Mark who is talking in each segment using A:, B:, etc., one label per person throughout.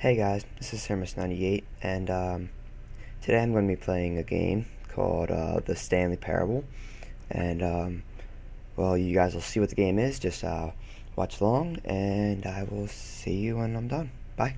A: Hey guys, this is Sermus98, and today I'm going to be playing a game called the Stanley Parable, and well, you guys will see what the game is. Just watch along, and I will see you when I'm done. Bye.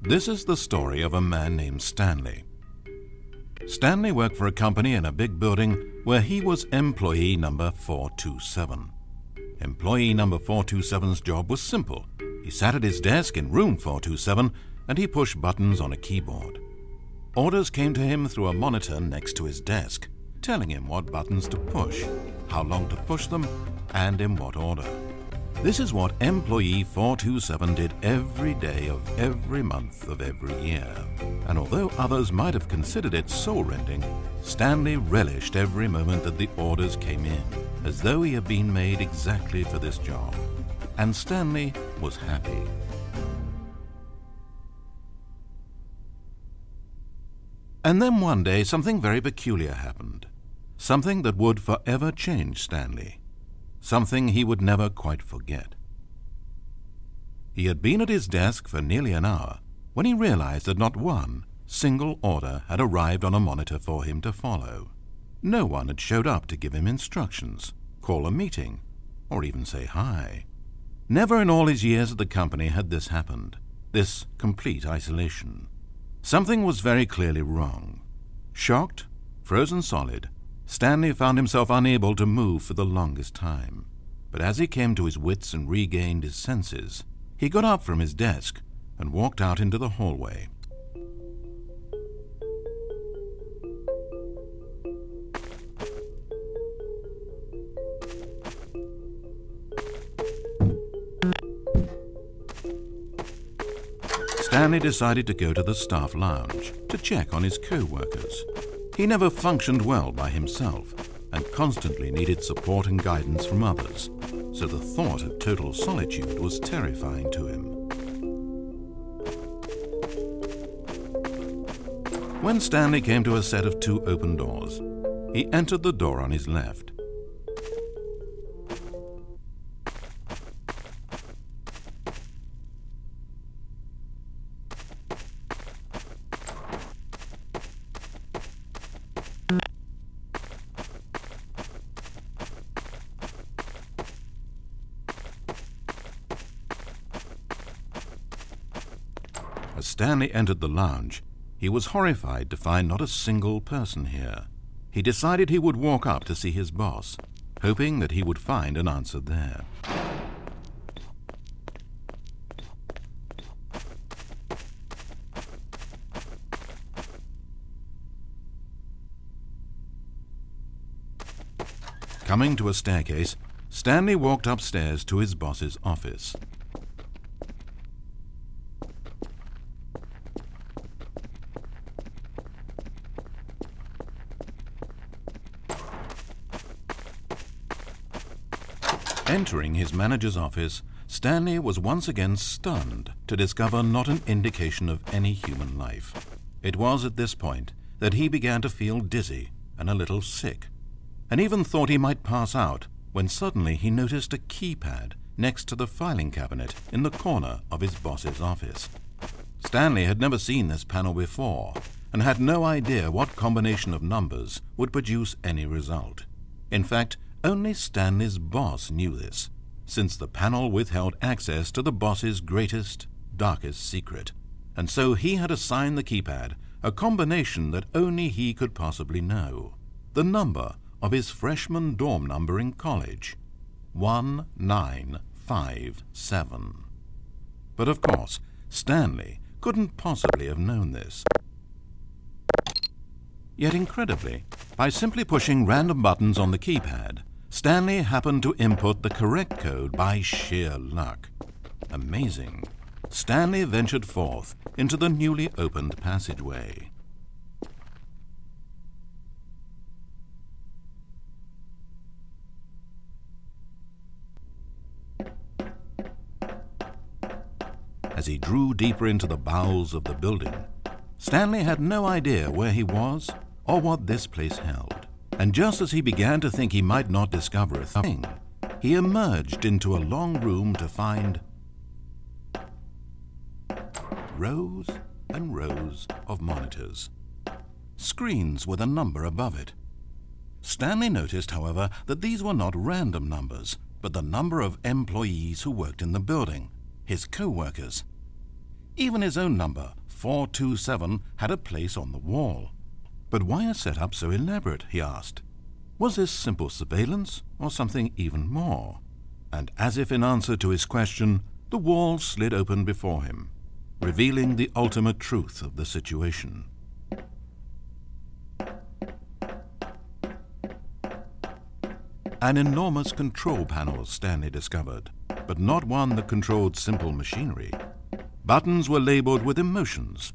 B: This is the story of a man named Stanley. Stanley worked for a company in a big building where he was employee number 427. Employee number 427's job was simple. He sat at his desk in room 427 and he pushed buttons on a keyboard. Orders came to him through a monitor next to his desk, telling him what buttons to push, how long to push them, and in what order. This is what employee 427 did every day of every month of every year. And although others might have considered it soul-rending, Stanley relished every moment that the orders came in, as though he had been made exactly for this job. And Stanley was happy. And then one day something very peculiar happened. Something that would forever change Stanley. Something he would never quite forget. He had been at his desk for nearly an hour when he realized that not one single order had arrived on a monitor for him to follow. No one had showed up to give him instructions, call a meeting, or even say hi. Never in all his years at the company had this happened, this complete isolation. Something was very clearly wrong. Shocked, frozen solid, Stanley found himself unable to move for the longest time. But as he came to his wits and regained his senses, he got up from his desk and walked out into the hallway. Stanley decided to go to the staff lounge to check on his co-workers. He never functioned well by himself and constantly needed support and guidance from others, so the thought of total solitude was terrifying to him. When Stanley came to a set of two open doors, he entered the door on his left. As Stanley entered the lounge, he was horrified to find not a single person here. He decided he would walk up to see his boss, hoping that he would find an answer there. Coming to a staircase, Stanley walked upstairs to his boss's office. Entering his manager's office, Stanley was once again stunned to discover not an indication of any human life. It was at this point that he began to feel dizzy and a little sick, and even thought he might pass out when suddenly he noticed a keypad next to the filing cabinet in the corner of his boss's office. Stanley had never seen this panel before and had no idea what combination of numbers would produce any result. In fact, only Stanley's boss knew this, since the panel withheld access to the boss's greatest, darkest secret, and so he had assigned the keypad a combination that only he could possibly know, the number of his freshman dorm number in college, 1957. But of course, Stanley couldn't possibly have known this. Yet incredibly, by simply pushing random buttons on the keypad, Stanley happened to input the correct code by sheer luck. Amazing. Stanley ventured forth into the newly opened passageway. as he drew deeper into the bowels of the building. Stanley had no idea where he was or what this place held. And just as he began to think he might not discover a thing, he emerged into a long room to find rows and rows of monitors, screens with a number above it. Stanley noticed, however, that these were not random numbers, but the number of employees who worked in the building, his co-workers. Even his own number, 427, had a place on the wall. But why a setup so elaborate, he asked. Was this simple surveillance or something even more? And as if in answer to his question, the wall slid open before him, revealing the ultimate truth of the situation. An enormous control panel Stanley discovered, but not one that controlled simple machinery. Buttons were labeled with emotions: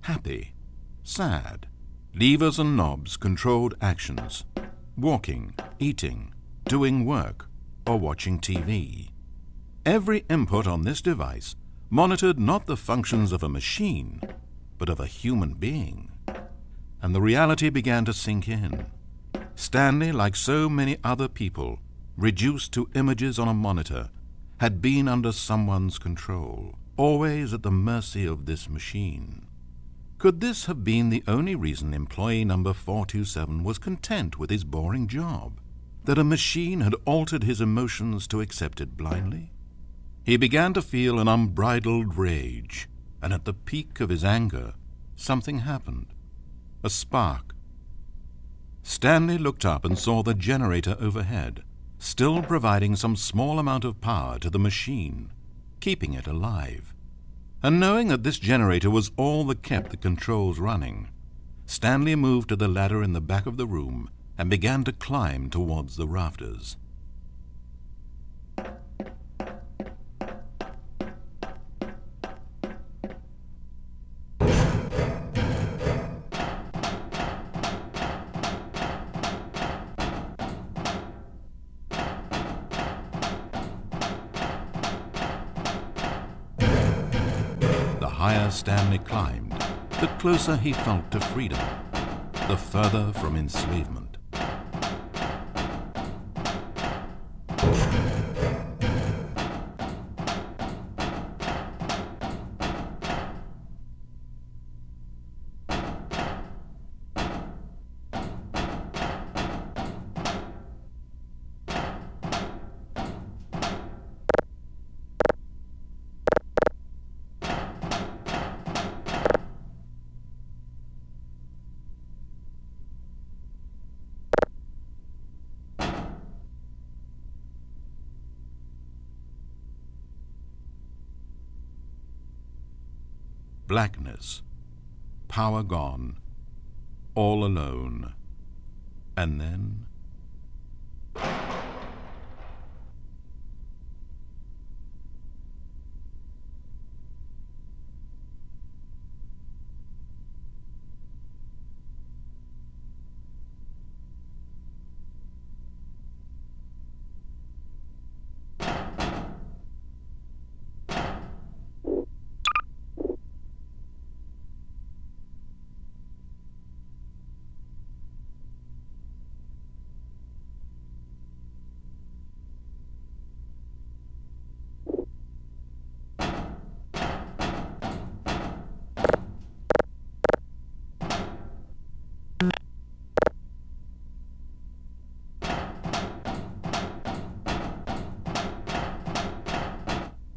B: happy, sad. Levers and knobs controlled actions: walking, eating, doing work, or watching TV. Every input on this device monitored not the functions of a machine, but of a human being. And the reality began to sink in. Stanley, like so many other people, reduced to images on a monitor, had been under someone's control, always at the mercy of this machine. Could this have been the only reason employee number 427 was content with his boring job? That a machine had altered his emotions to accept it blindly? He began to feel an unbridled rage, and at the peak of his anger, something happened. A spark. Stanley looked up and saw the generator overhead, still providing some small amount of power to the machine, keeping it alive. And knowing that this generator was all that kept the controls running, Stanley moved to the ladder in the back of the room and began to climb towards the rafters. The higher Stanley climbed, the closer he felt to freedom, the further from enslavement. Blackness, power gone, all alone, and then...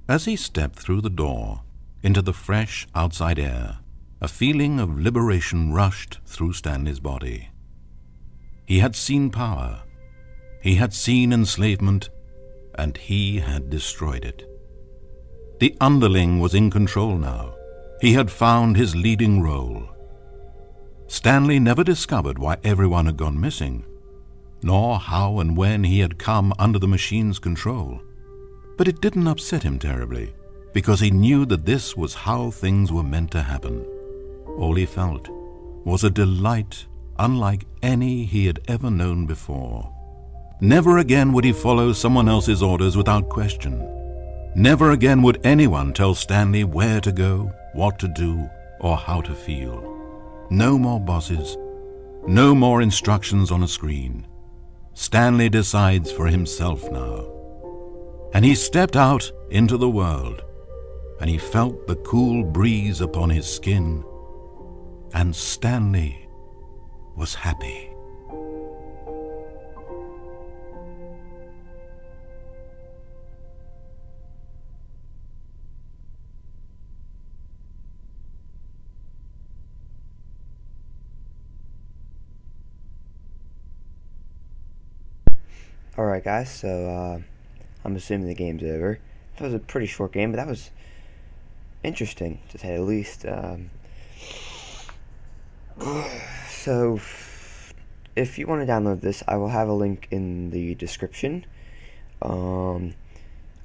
B: As he stepped through the door into the fresh outside air, a feeling of liberation rushed through Stanley's body. He had seen power, he had seen enslavement, and he had destroyed it. The underling was in control now. He had found his leading role. Stanley never discovered why everyone had gone missing, nor how and when he had come under the machine's control. But it didn't upset him terribly, because he knew that this was how things were meant to happen. All he felt was a delight unlike any he had ever known before. Never again would he follow someone else's orders without question. Never again would anyone tell Stanley where to go, what to do, or how to feel. No more bosses, no more instructions on a screen. Stanley decides for himself now. And he stepped out into the world, and he felt the cool breeze upon his skin, and Stanley was happy.
A: Alright guys, so I'm assuming the game's over. That was a pretty short game, but that was interesting, to say the least. So, if you want to download this, I will have a link in the description. I'm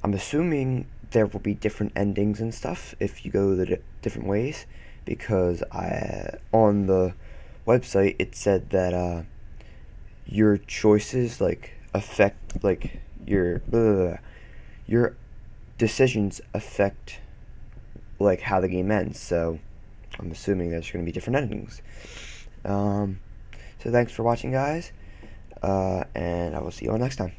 A: assuming there will be different endings and stuff if you go the different ways, because on the website it said that your choices affect your decisions affect how the game ends. So I'm assuming there's going to be different endings. So thanks for watching, guys, and I will see you all next time.